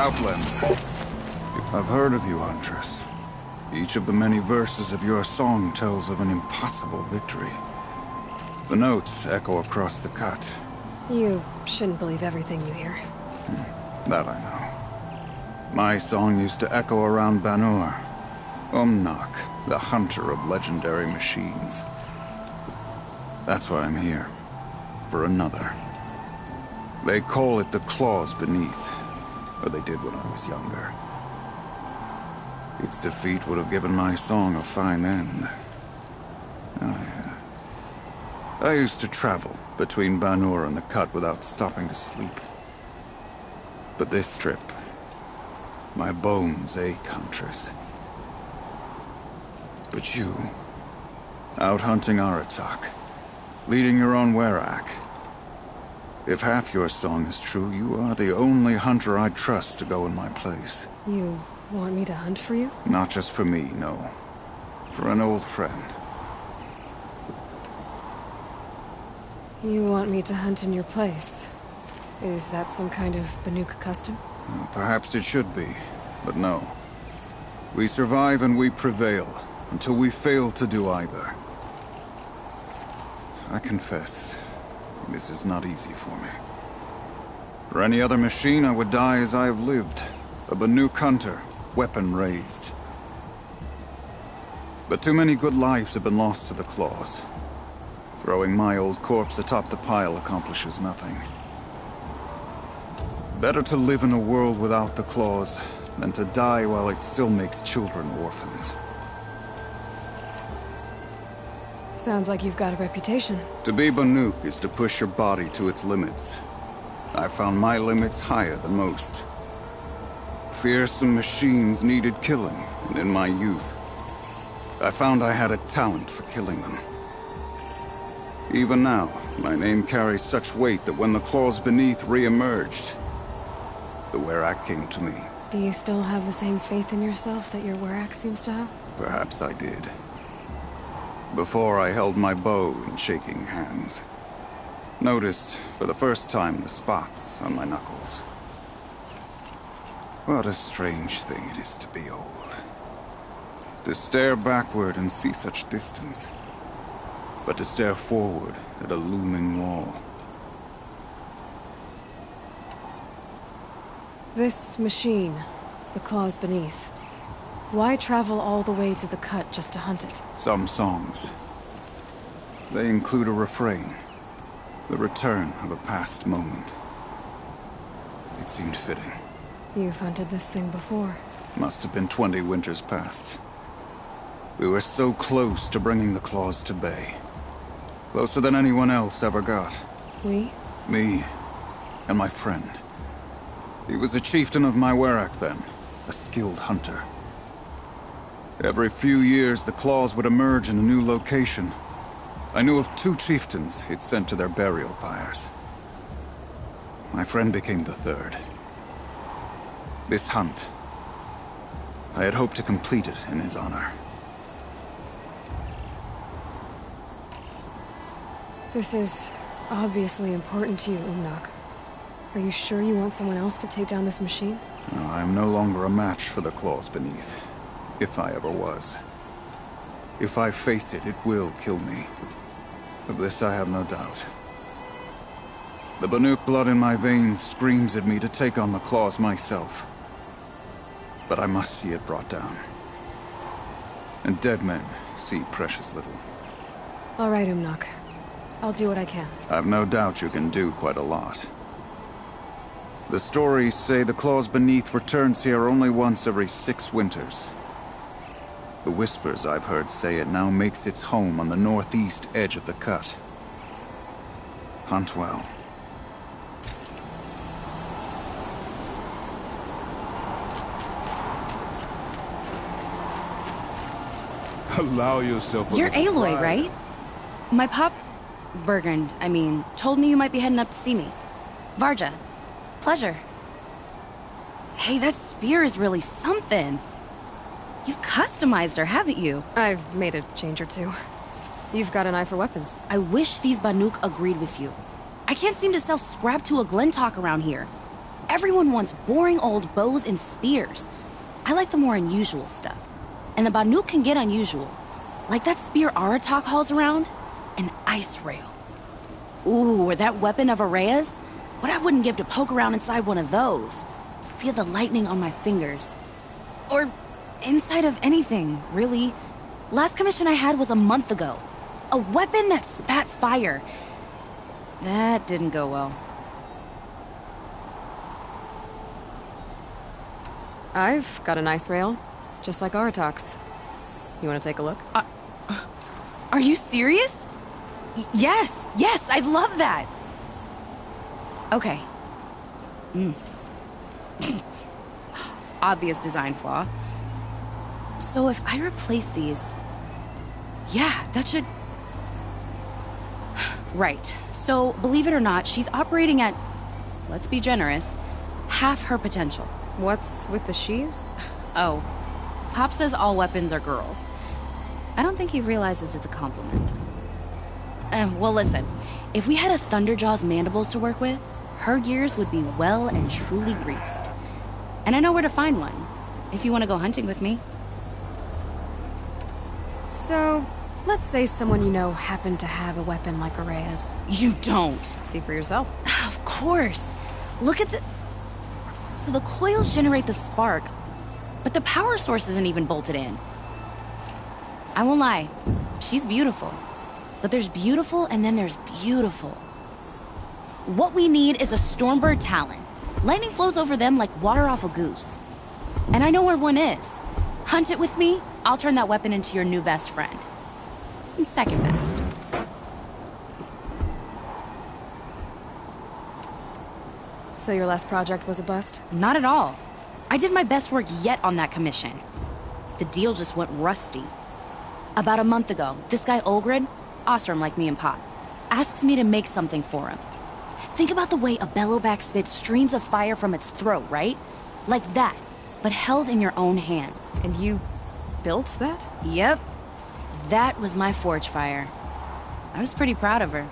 Outlander. I've heard of you, Huntress. Each of the many verses of your song tells of an impossible victory. The notes echo across the cut. You shouldn't believe everything you hear. That I know. My song used to echo around Banur. Umnak, the hunter of legendary machines. That's why I'm here. For another. They call it the Claws Beneath. Or they did when I was younger. Its defeat would have given my song a fine end. Oh, yeah. I used to travel between Banur and the Cut without stopping to sleep. But this trip, my bones ache, Huntress. But you, out hunting Aratak, leading your own Werak. If half your song is true, you are the only hunter I'd trust to go in my place. You want me to hunt for you? Not just for me, no. For an old friend. You want me to hunt in your place? Is that some kind of Banuk custom? Well, perhaps it should be, but no. We survive and we prevail, until we fail to do either. I confess, this is not easy for me. For any other machine, I would die as I have lived. A Banuk hunter, weapon raised. But too many good lives have been lost to the Claws. Throwing my old corpse atop the pile accomplishes nothing. Better to live in a world without the Claws than to die while it still makes children orphans. Sounds like you've got a reputation. To be Banuk is to push your body to its limits. I found my limits higher than most. Fearsome machines needed killing, and in my youth, I found I had a talent for killing them. Even now, my name carries such weight that when the Claws Beneath re-emerged, the Werak came to me. Do you still have the same faith in yourself that your Werak seems to have? Perhaps I did. Before I held my bow in shaking hands. Noticed, for the first time, the spots on my knuckles. What a strange thing it is to be old. To stare backward and see such distance. But to stare forward at a looming wall. This machine, the Claws Beneath. Why travel all the way to the Cut just to hunt it? Some songs. They include a refrain. The return of a past moment. It seemed fitting. You've hunted this thing before. Must have been 20 winters past. We were so close to bringing the Claws to bay. Closer than anyone else ever got. We? Me, and my friend. He was a chieftain of my Werak then, a skilled hunter. Every few years, the Claws would emerge in a new location. I knew of 2 chieftains he'd sent to their burial pyres. My friend became the 3rd. This hunt, I had hoped to complete it in his honor. This is obviously important to you, Umnak. Are you sure you want someone else to take down this machine? No, I'm no longer a match for the Claws Beneath. If I ever was. If I face it, it will kill me. Of this I have no doubt. The Banuk blood in my veins screams at me to take on the Claws myself. But I must see it brought down. And dead men see precious little. All right, Umnak. I'll do what I can. I've no doubt you can do quite a lot. The stories say the Claws Beneath returns here only once every 6 winters. The whispers I've heard say it now makes its home on the northeast edge of the Cut. Hunt well. Allow yourself a You're little Aloy, pride. right? My pup... Bergund, I mean, told me you might be heading up to see me. Varja. Pleasure. Hey, that spear is really something. You've customized her, haven't you? I've made a change or two. You've got an eye for weapons. I wish these Banuk agreed with you. I can't seem to sell scrap to a Glentalk around here. Everyone wants boring old bows and spears. I like the more unusual stuff. And the Banuk can get unusual. Like that spear Aratak hauls around. An ice rail. Ooh, or that weapon of Araya's. What I wouldn't give to poke around inside one of those. Feel the lightning on my fingers. Or inside of anything, really. Last commission I had was a month ago. A weapon that spat fire. That didn't go well. I've got an ice rail, just like Aratak's. You want to take a look? Are you serious? Yes, I'd love that. Okay. Obvious design flaw. So if I replace these... Yeah, that should... Right. So, believe it or not, she's operating at, let's be generous, half her potential. What's with the she's? Oh, Pop says all weapons are girls. I don't think he realizes it's a compliment. Well, listen. If we had a Thunderjaw's mandibles to work with, her gears would be well and truly greased. And I know where to find one, if you want to go hunting with me. So, let's say someone you know happened to have a weapon like Araya's. You don't. See for yourself. Of course. Look at the... So the coils generate the spark, but the power source isn't even bolted in. I won't lie, she's beautiful. But there's beautiful and then there's beautiful. What we need is a Stormbird Talon. Lightning flows over them like water off a goose. And I know where one is. Hunt it with me, I'll turn that weapon into your new best friend. And second best. So your last project was a bust? Not at all. I did my best work yet on that commission. The deal just went rusty. About a month ago, this guy Olgrid, Ostrom like me and Pop, asks me to make something for him. Think about the way a bellowback spits streams of fire from its throat, right? Like that, but held in your own hands. And you built that? Yep. That was my forge fire. I was pretty proud of her.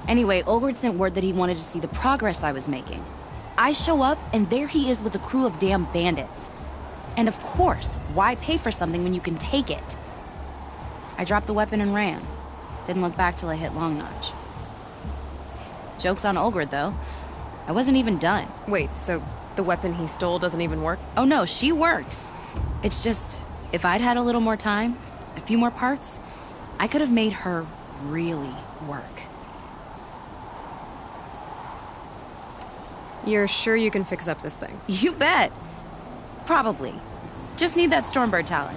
Anyway, Olgrid sent word that he wanted to see the progress I was making. I show up, and there he is with a crew of damn bandits. And of course, why pay for something when you can take it? I dropped the weapon and ran. Didn't look back till I hit Long Notch. Joke's on Olgrid, though. I wasn't even done. Wait, so the weapon he stole doesn't even work? Oh no, she works. It's just, if I'd had a little more time, a few more parts, I could have made her really work. You're sure you can fix up this thing? You bet. Probably. Just need that Stormbird Talon.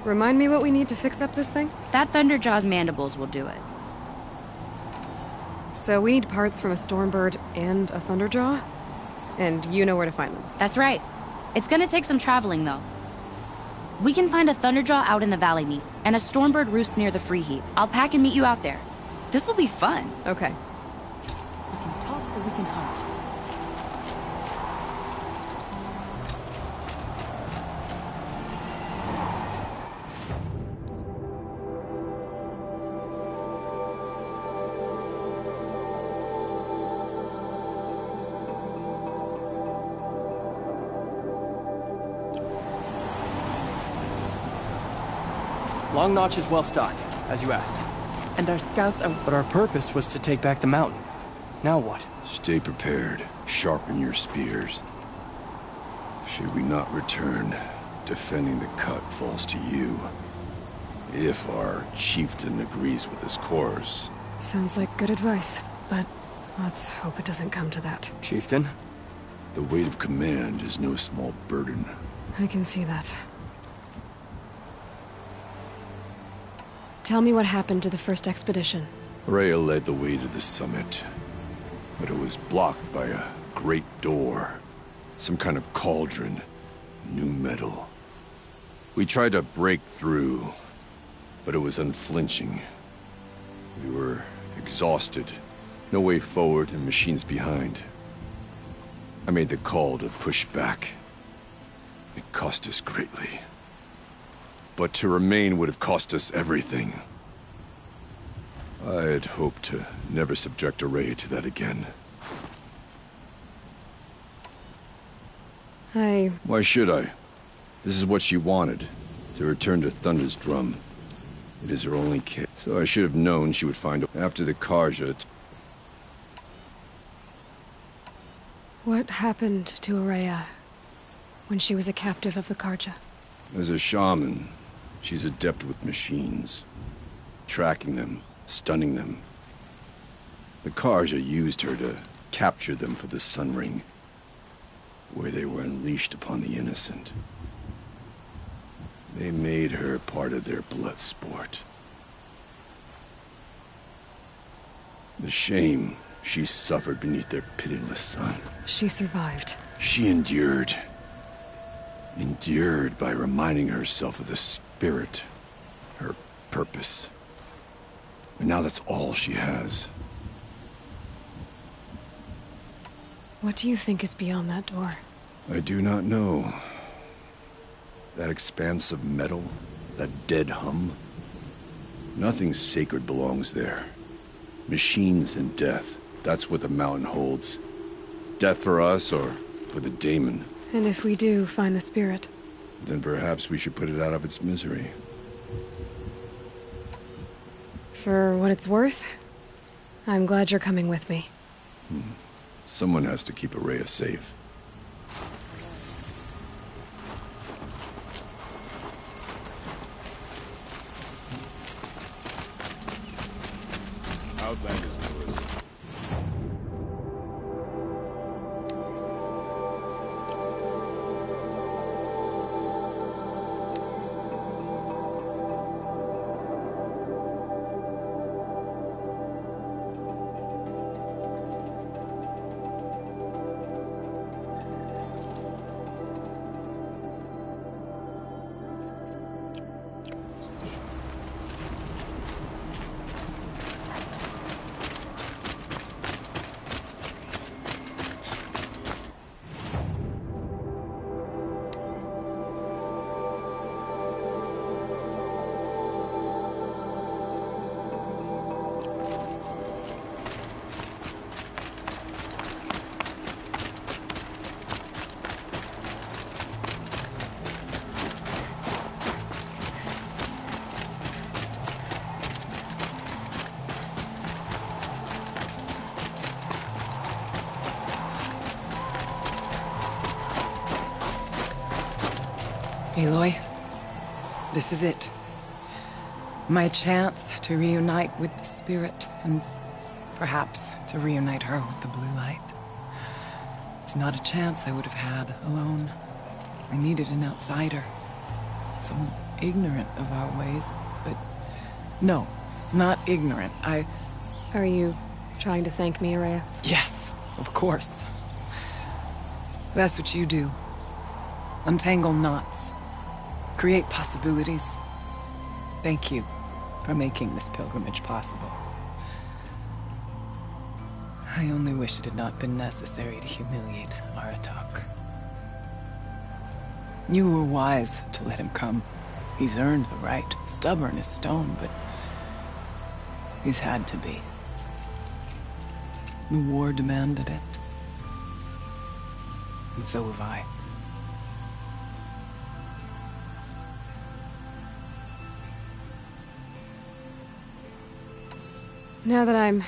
Remind me what we need to fix up this thing? That Thunderjaw's mandibles will do it. So we need parts from a Stormbird and a Thunderjaw? And you know where to find them? That's right. It's gonna take some traveling, though. We can find a Thunderjaw out in the Valley Meet, and a Stormbird roosts near the Free Heap. I'll pack and meet you out there. This'll be fun. Okay. We can talk or we can hunt. Long Notch is well stocked, as you asked. And our scouts are... But our purpose was to take back the mountain. Now what? Stay prepared. Sharpen your spears. Should we not return, defending the cut falls to you. If our chieftain agrees with his course. Sounds like good advice, but let's hope it doesn't come to that. Chieftain? The weight of command is no small burden. I can see that. Tell me what happened to the first expedition. Rhea led the way to the summit, but it was blocked by a great door. Some kind of cauldron, new metal. We tried to break through, but it was unflinching. We were exhausted, no way forward and machines behind. I made the call to push back. It cost us greatly. But to remain would have cost us everything. I had hoped to never subject Ourea to that again. Why should I? This is what she wanted, to return to Thunder's drum. It is her only kid, so I should have known she would find after the Carja. What happened to Ourea when she was a captive of the Carja? As a shaman, she's adept with machines. Tracking them, stunning them. The Carja used her to capture them for the Sun Ring, where they were unleashed upon the innocent. They made her part of their blood sport. The shame she suffered beneath their pitiless sun. She survived. She endured. Endured by reminding herself of the spirit, her purpose. And now that's all she has. What do you think is beyond that door? I do not know. That expanse of metal, that dead hum. Nothing sacred belongs there. Machines and death, that's what the mountain holds. Death for us or for the daemon. And if we do find the spirit? Then perhaps we should put it out of its misery. For what it's worth, I'm glad you're coming with me. Someone has to keep Ourea safe. Outlanders, Lewis. Aloy, this is it. My chance to reunite with the spirit, and perhaps to reunite her with the blue light. It's not a chance I would have had alone. I needed an outsider. Someone ignorant of our ways, but... No, not ignorant. Are you trying to thank me, Ourea? Yes, of course. That's what you do. Untangle knots. Create possibilities. Thank you for making this pilgrimage possible. I only wish it had not been necessary to humiliate Aratak. You were wise to let him come. He's earned the right. Stubborn as stone, but he's had to be. The war demanded it. And so have I. Now that I'm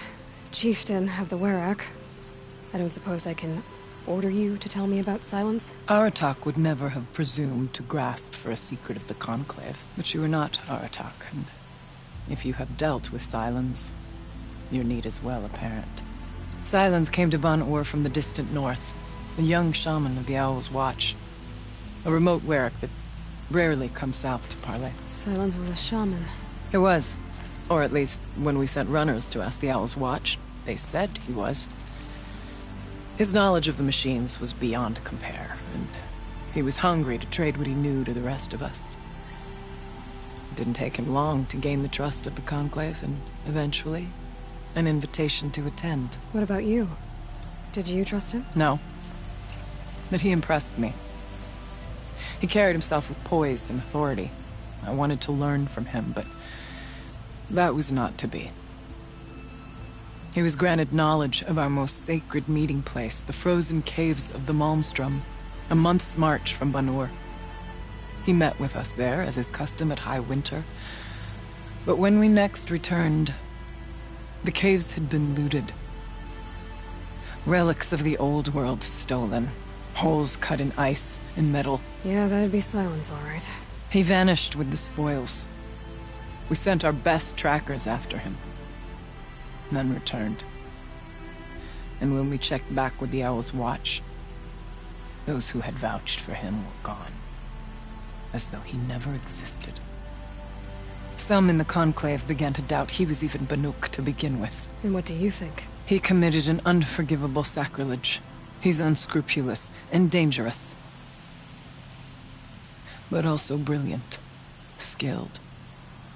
chieftain of the Werak, I don't suppose I can order you to tell me about Silence? Aratak would never have presumed to grasp for a secret of the Conclave. But you are not Aratak, and if you have dealt with Silence, your need is well apparent. Silence came to Ban-Ur from the distant north, a young shaman of the Owl's Watch. A remote Werak that rarely comes south to parley. Silence was a shaman. It was. Or at least, when we sent runners to ask the Owl's Watch, they said he was. His knowledge of the machines was beyond compare, and he was hungry to trade what he knew to the rest of us. It didn't take him long to gain the trust of the Conclave, and eventually, an invitation to attend. What about you? Did you trust him? No. But he impressed me. He carried himself with poise and authority. I wanted to learn from him, but that was not to be. He was granted knowledge of our most sacred meeting place, the frozen caves of the Malmstrom, a month's march from Banur. He met with us there, as is custom at High Winter. But when we next returned, the caves had been looted. Relics of the old world stolen. Holes cut in ice and metal. Yeah, that'd be Silence, all right. He vanished with the spoils. We sent our best trackers after him. None returned. And when we checked back with the Owl's Watch, those who had vouched for him were gone. As though he never existed. Some in the Conclave began to doubt he was even Banuk to begin with. And what do you think? He committed an unforgivable sacrilege. He's unscrupulous and dangerous. But also brilliant, skilled,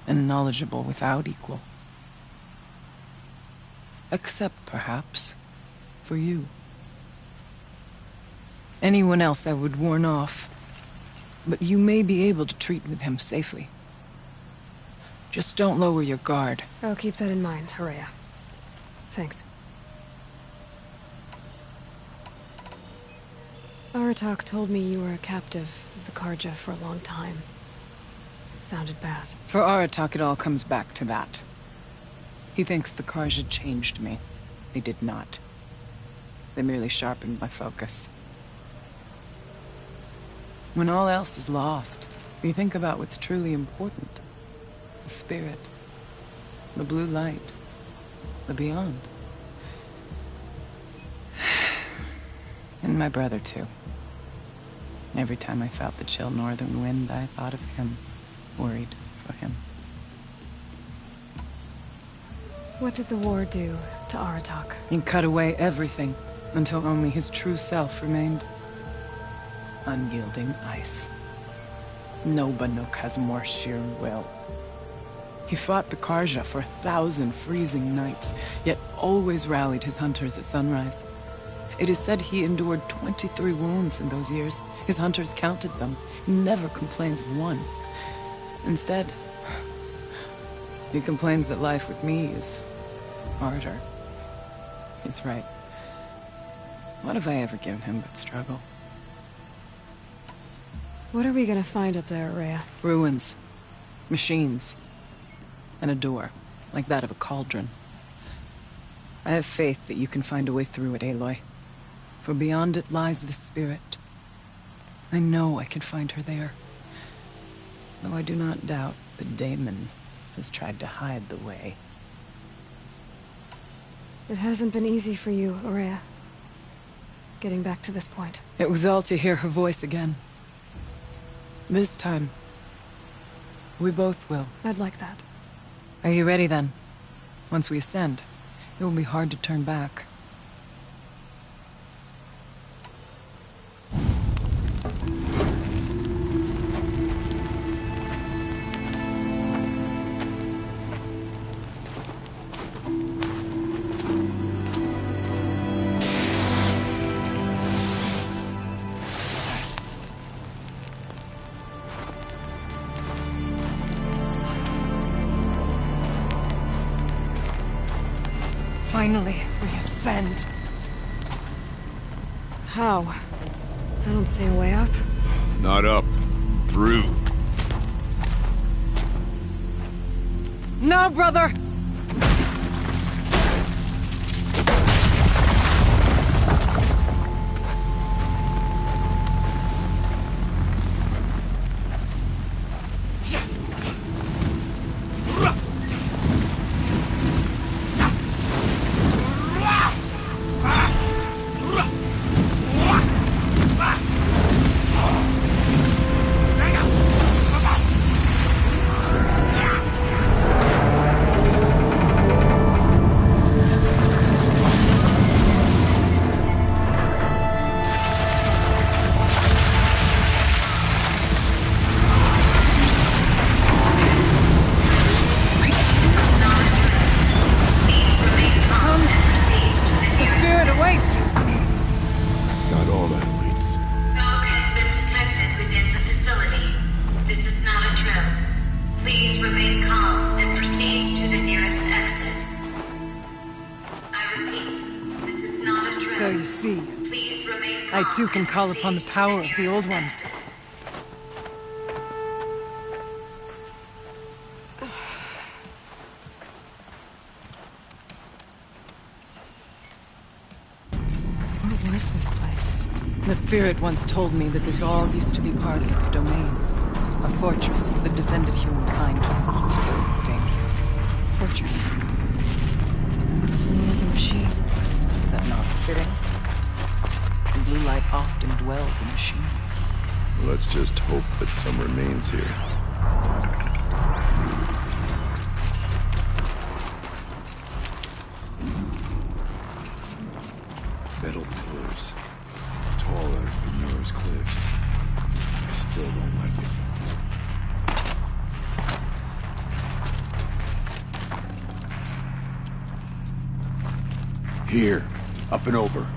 and knowledgeable without equal. Except, perhaps, for you. Anyone else I would warn off, but you may be able to treat with him safely. Just don't lower your guard. I'll keep that in mind, Horea. Thanks. Aratak told me you were a captive of the Carja for a long time. It sounded bad. For Aratak, it all comes back to that. He thinks the Carja changed me. They did not. They merely sharpened my focus. When all else is lost, you think about what's truly important. The spirit. The blue light. The beyond. And my brother, too. Every time I felt the chill northern wind, I thought of him. Worried for him. What did the war do to Aratak? He cut away everything, until only his true self remained. Unyielding ice. No Banuk has more sheer will. He fought the Carja for 1,000 freezing nights, yet always rallied his hunters at sunrise. It is said he endured 23 wounds in those years. His hunters counted them. He never complains of one. Instead, he complains that life with me is harder. He's right. What have I ever given him but struggle? What are we gonna find up there, Rhea? Ruins. Machines. And a door, like that of a cauldron. I have faith that you can find a way through it, Aloy. For beyond it lies the spirit. I know I can find her there. Though I do not doubt that Daemon has tried to hide the way. It hasn't been easy for you, Rhea. Getting back to this point. It was all to hear her voice again. This time, we both will. I'd like that. Are you ready then? Once we ascend, it will be hard to turn back. Finally, we ascend. How? I don't see a way up. Not up. Through. No, brother! I too can call upon the power of the Old Ones. What was this place? The spirit once told me that this all used to be part of its domain. A fortress that defended humankind from terrible danger. Fortress. Looks more like a machine. Is that not fitting? The blue light often dwells in machines. Let's just hope that some remains here. Metal pillars. Taller as Veneer's cliffs. I still don't like it. Here. Up and over.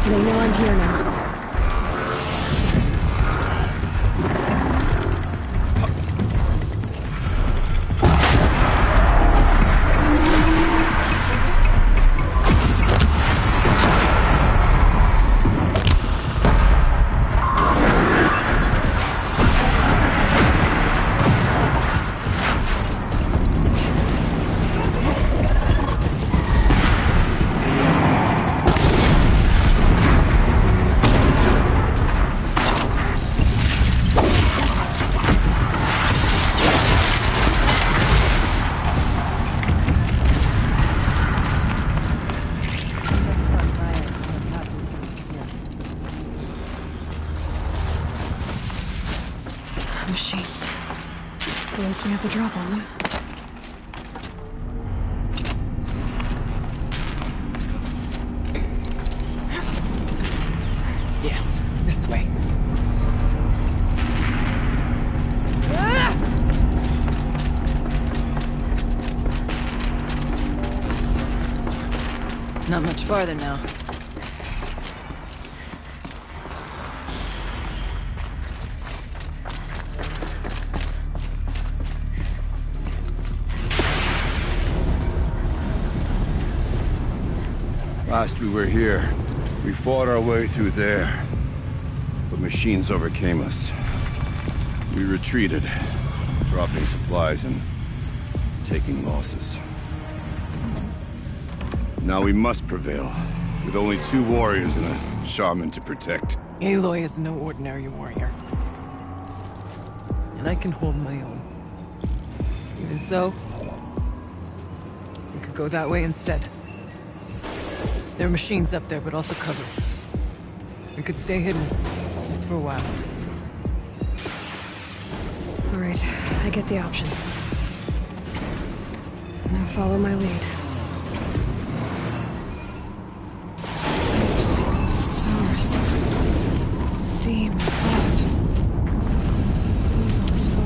They know I'm here now. Machines. At least we have the drop on them. Yes, this way. Not much farther now. Last we were here, we fought our way through there. But machines overcame us. We retreated, dropping supplies and taking losses. Now we must prevail, with only 2 warriors and a shaman to protect. Aloy is no ordinary warrior. And I can hold my own. Even so, we could go that way instead. There are machines up there, but also cover. We could stay hidden, just for a while. All right, I get the options. Now follow my lead. Pipes, towers, steam, frost. Who's all this for?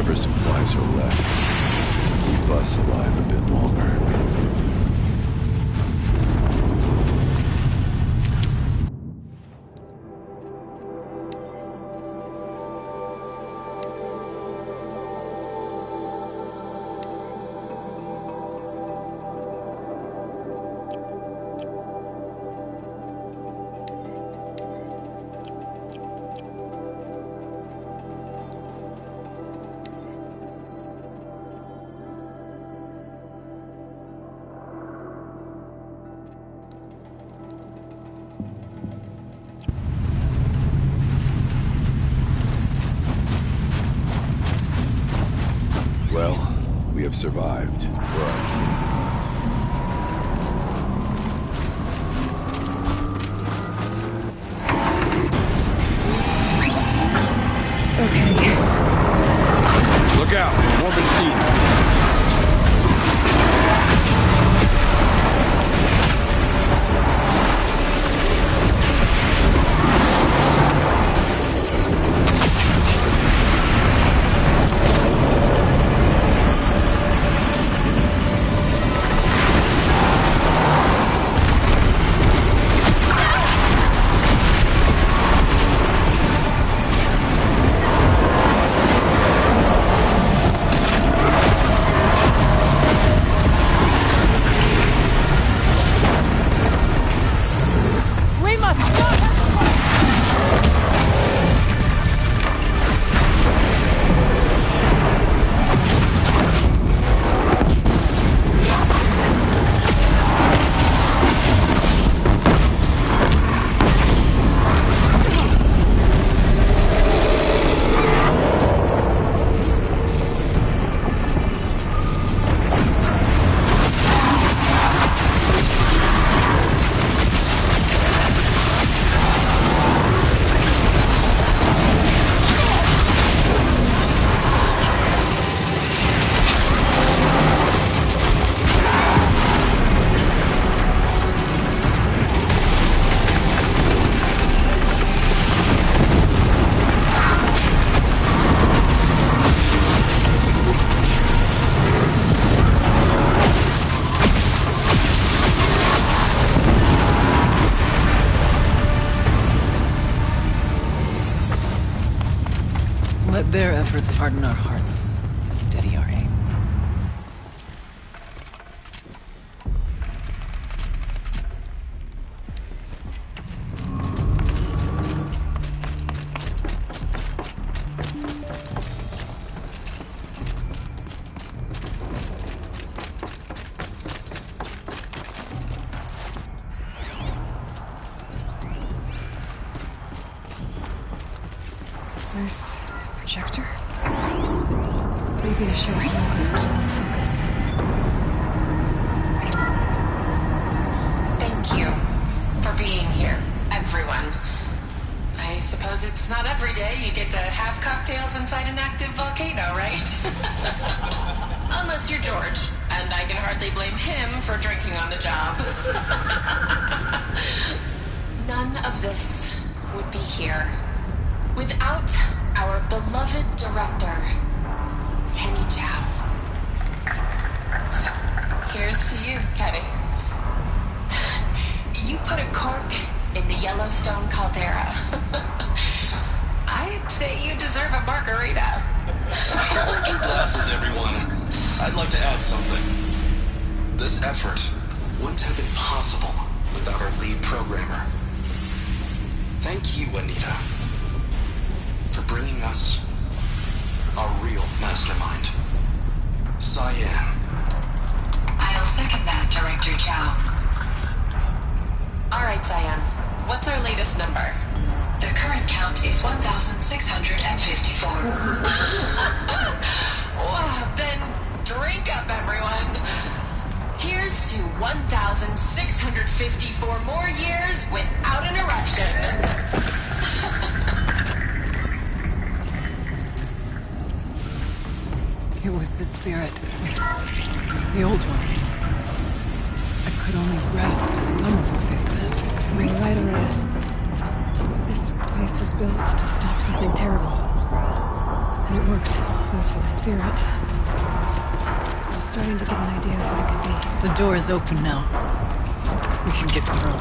whatever supplies are left. Keep us alive a bit longer. Well, we have survived. For our Okay. Look out! More machines! Let their efforts harden our hearts, steady our aim. Is this projector? Maybe to show focus. Thank you for being here, everyone. I suppose it's not every day you get to have cocktails inside an active volcano, right? Unless you're George, and I can hardly blame him for drinking on the job. None of this would be here without our beloved director, Kenny Chow. So, here's to you, Kenny. You put a cork in the Yellowstone caldera. I'd say you deserve a margarita. Hold your glasses, everyone. I'd like to add something. This effort wouldn't have been possible without our lead programmer. Thank you, Anita, for bringing us a real mastermind. Cyan. I'll second that, Director Chow. All right, Cyan. What's our latest number? The current count is 1,654. Wow, then drink up, everyone. Here's to 1,654 more years without an eruption. It was the spirit. The old ones. I could only grasp some of what they said. You're right, Alea. This place was built to stop something terrible. It worked. It was for the spirit. I'm starting to get an idea of what it could be. The door is open now. We can get through.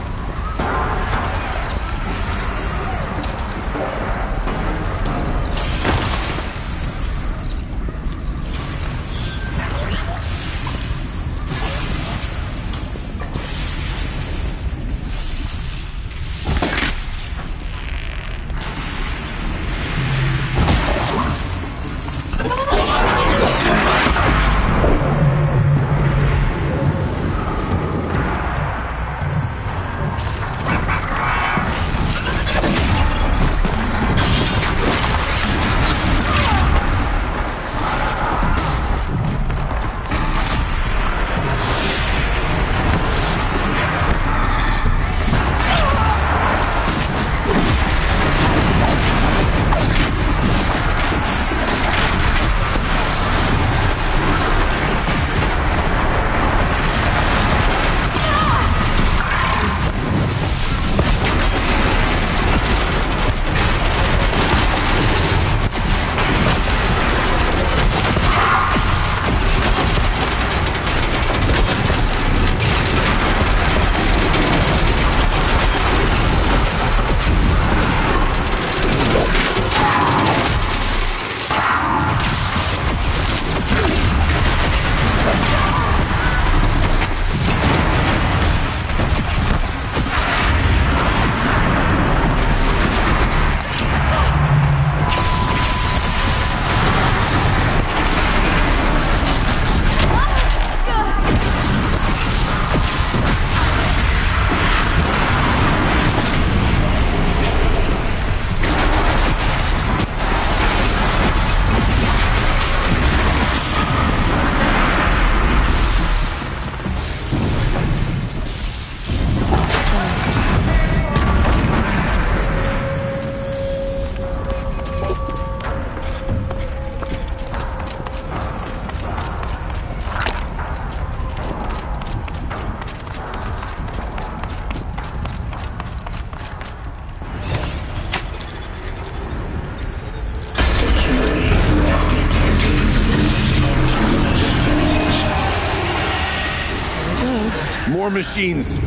More machines.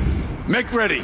Make ready.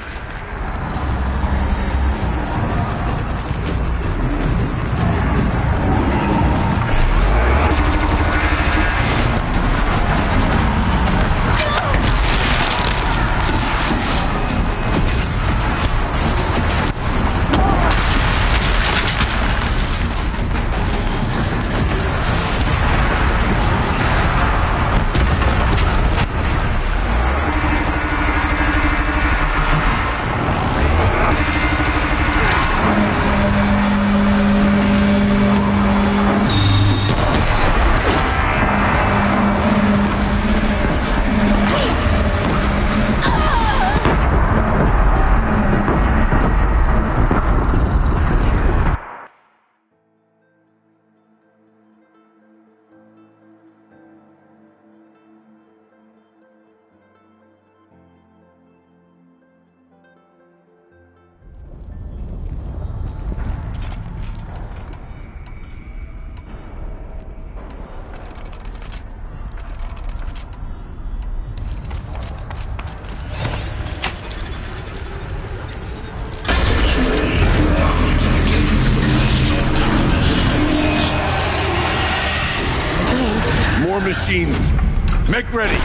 More machines. Make ready.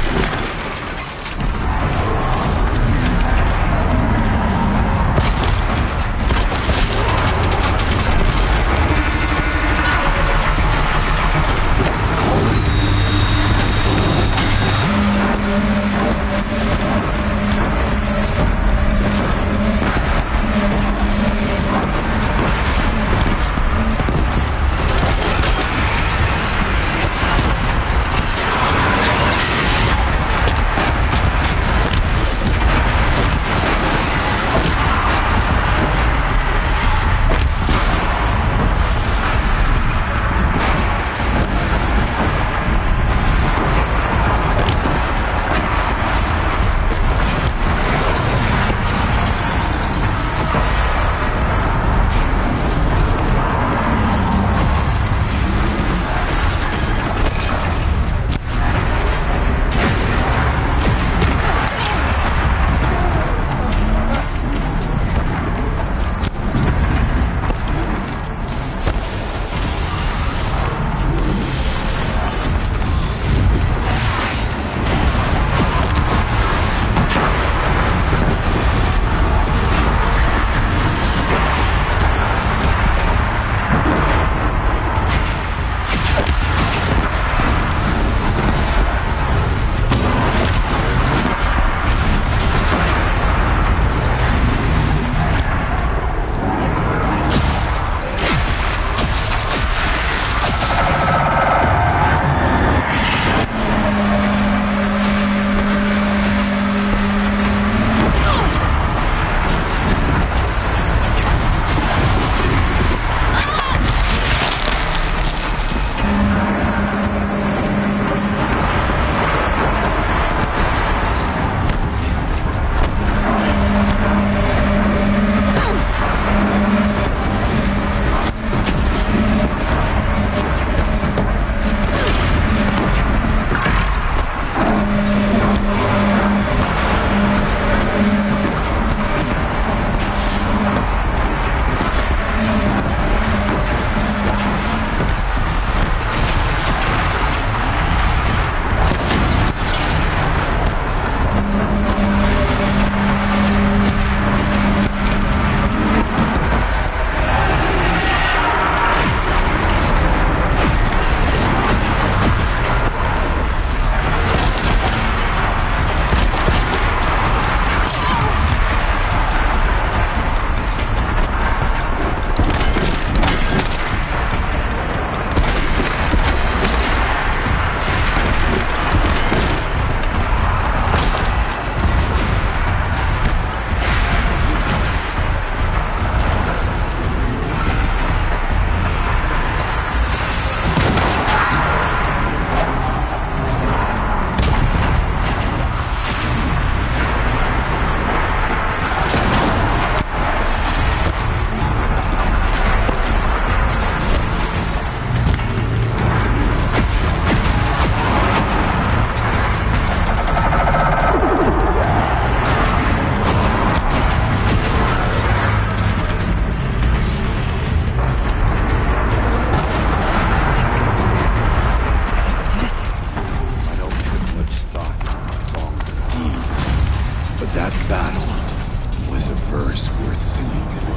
singing.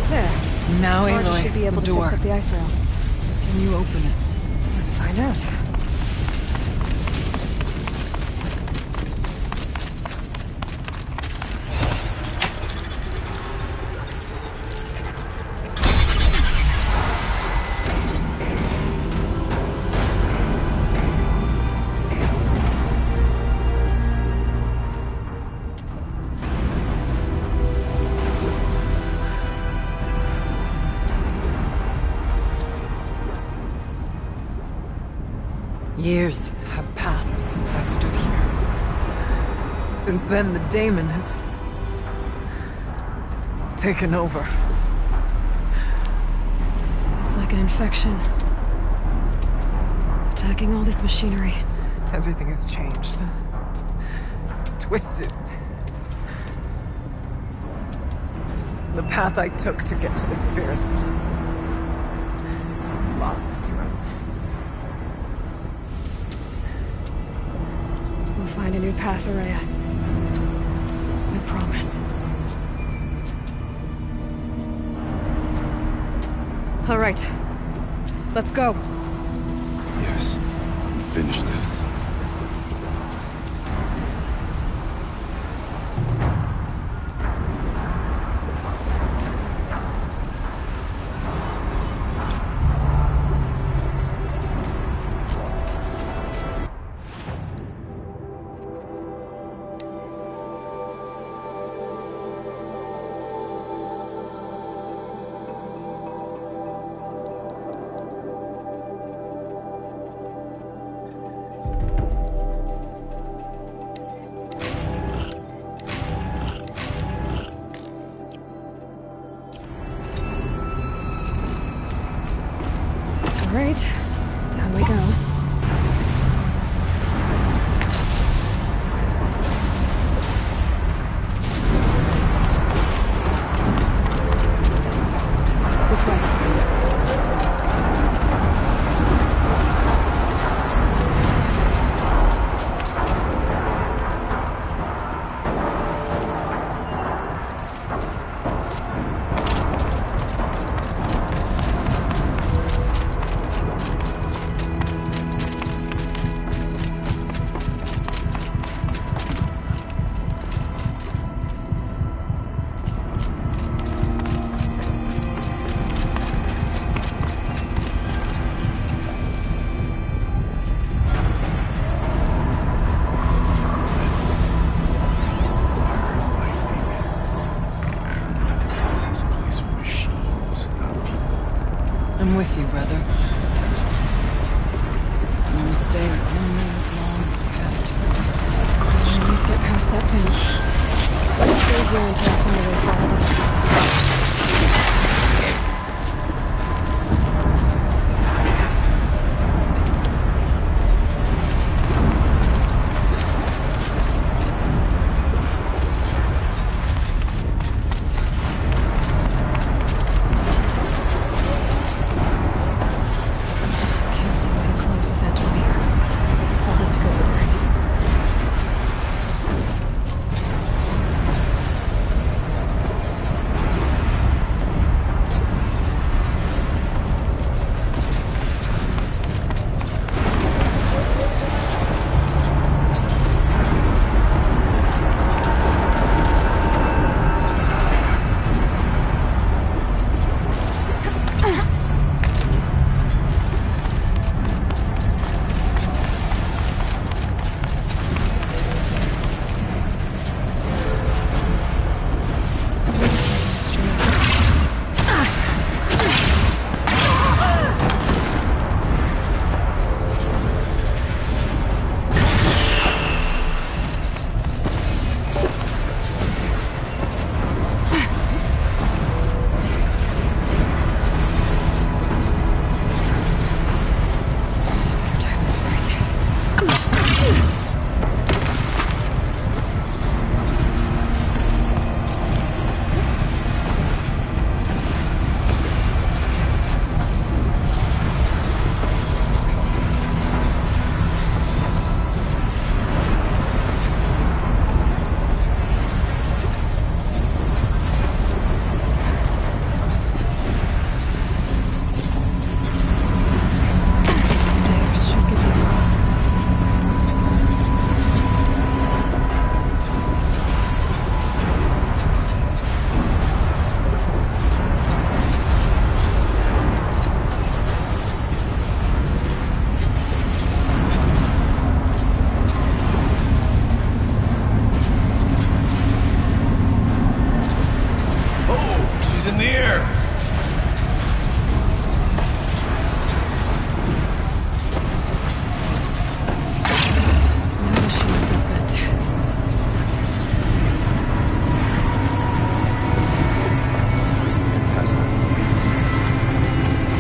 There. Now, Varda Aloy, should be able the to door. fix up the ice rail. Can you open it? Let's find out. Years have passed since I stood here. Since then, the daemon has taken over. It's like an infection. Attacking all this machinery. Everything has changed. It's twisted. The path I took to get to the spirits, lost to us. We'll find a new path, Ourea. I promise. All right. Let's go. Yes. Finish this. All right. Down we go. This way. This is a place for machines, not people. I'm with you, brother. We'll stay only as long as we have to. We need to get past that fence. Let's stay here until I find a way forward.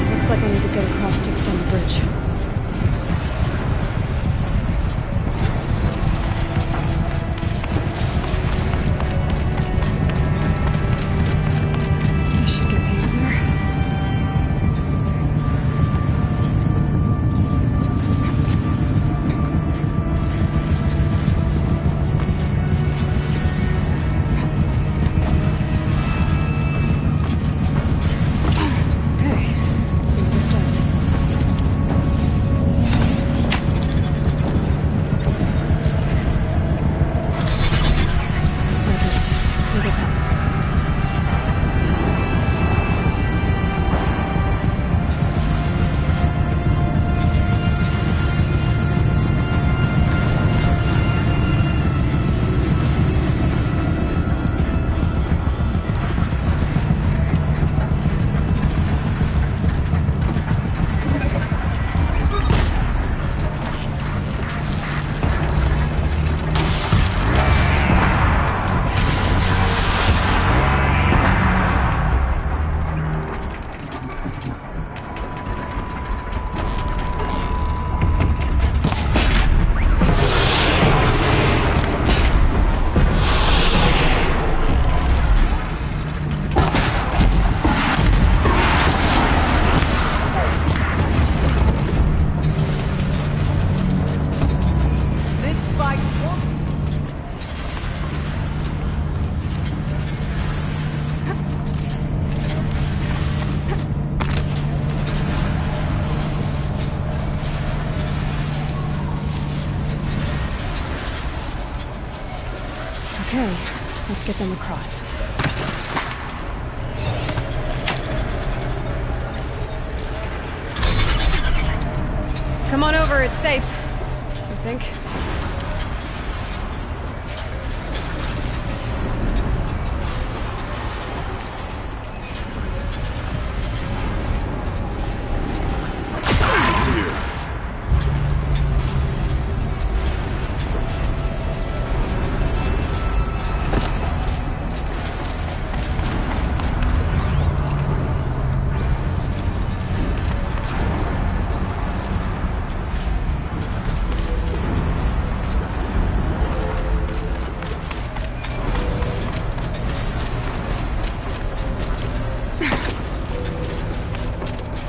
Looks like I need to get across to extend the bridge. This should get me up there. Okay, let's see what this does. That's it. Look at that. Okay, let's get them across. Come on over, it's safe. I think.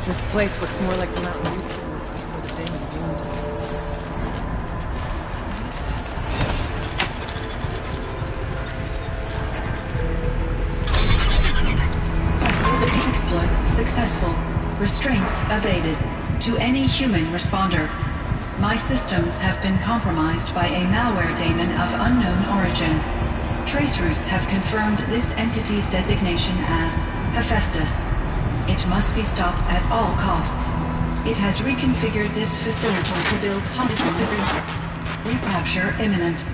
This place looks more like the mountain you flew before the Damon ruined it. What is this? Exploit successful. Restraints evaded. To any human responder. My systems have been compromised by a malware daemon of unknown origin. Traceroutes have confirmed this entity's designation as Hephaestus. It must be stopped at all costs. It has reconfigured this facility to build hospitals. Recapture imminent.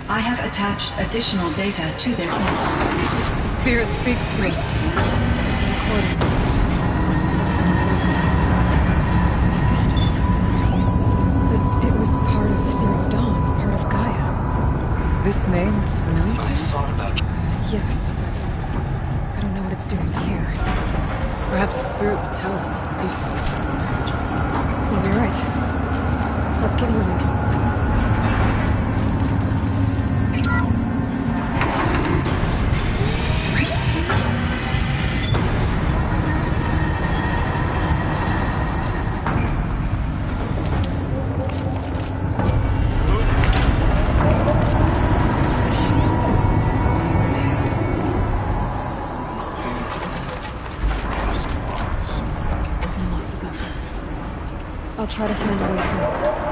I have attached additional data to their file. Spirit speaks to us. It's a recording. Hephaestus. But it was part of Zero Dawn, part of Gaia. This name is familiar to I you? thought about Yes, but I don't know what it's doing here. Perhaps the spirit will tell us if the messages. You'll be right. Let's get moving. Lots of them. I'll try to find a way through.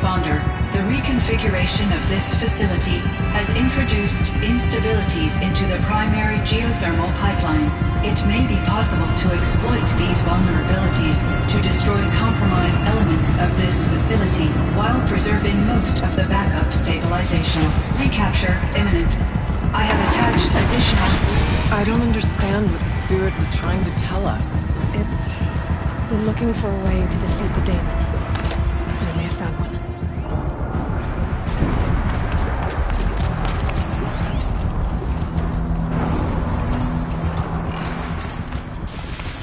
responder, the reconfiguration of this facility has introduced instabilities into the primary geothermal pipeline. It may be possible to exploit these vulnerabilities to destroy compromised elements of this facility while preserving most of the backup stabilization. Recapture imminent. I have attached additional... I don't understand what the spirit was trying to tell us. It's... We're looking for a way to defeat the daemon. I may have found one.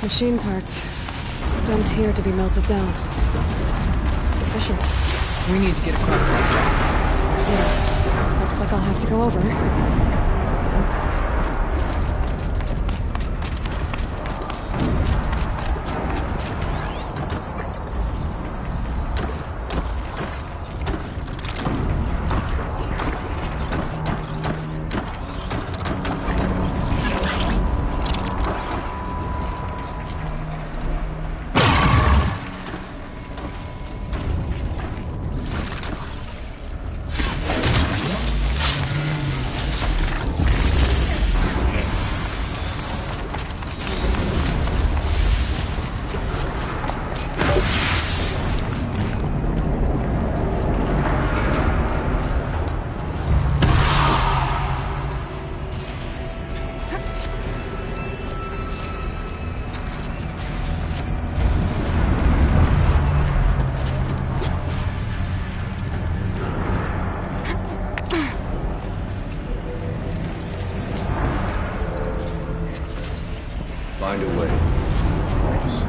Machine parts. Dumped here to be melted down. Efficient. We need to get across that track. Yeah. Looks like I'll have to go over. Find a way. Promise.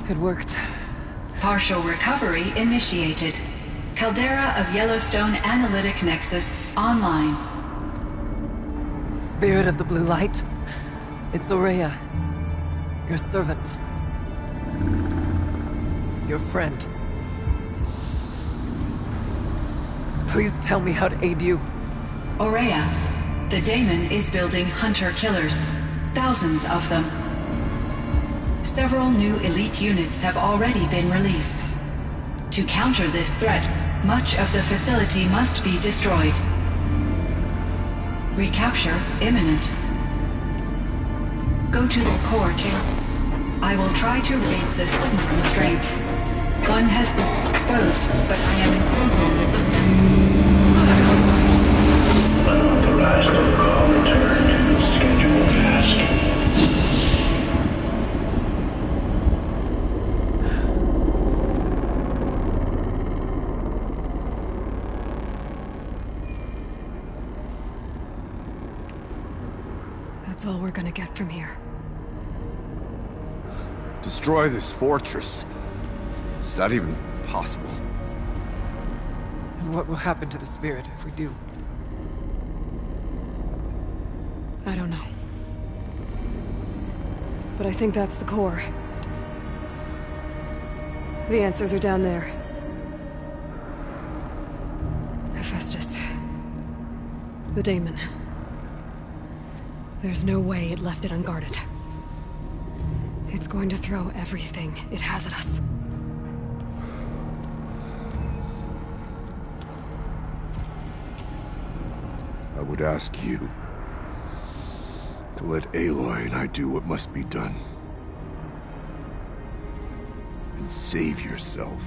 It worked. Partial recovery initiated. Caldera of Yellowstone Analytic Nexus online. Spirit of the Blue Light. It's Ourea. Your servant. Your friend. Please tell me how to aid you. Ourea, the Daemon is building hunter-killers. Thousands of them. Several new elite units have already been released. To counter this threat, much of the facility must be destroyed. Recapture imminent. Go to the core chamber. I will try to raise the hidden constraint. One has been exposed, but I am Unauthorized protocol return to scheduled task. That's all we're gonna get from here. Destroy this fortress. Is that even possible? And what will happen to the spirit if we do? I don't know. But I think that's the core. The answers are down there. Hephaestus. The Daemon. There's no way it left it unguarded. It's going to throw everything it has at us. I would ask you to let Aloy and I do what must be done. And save yourself.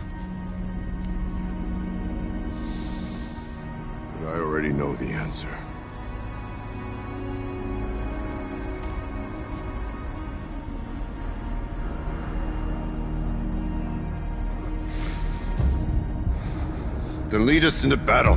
But I already know the answer. Then lead us into battle.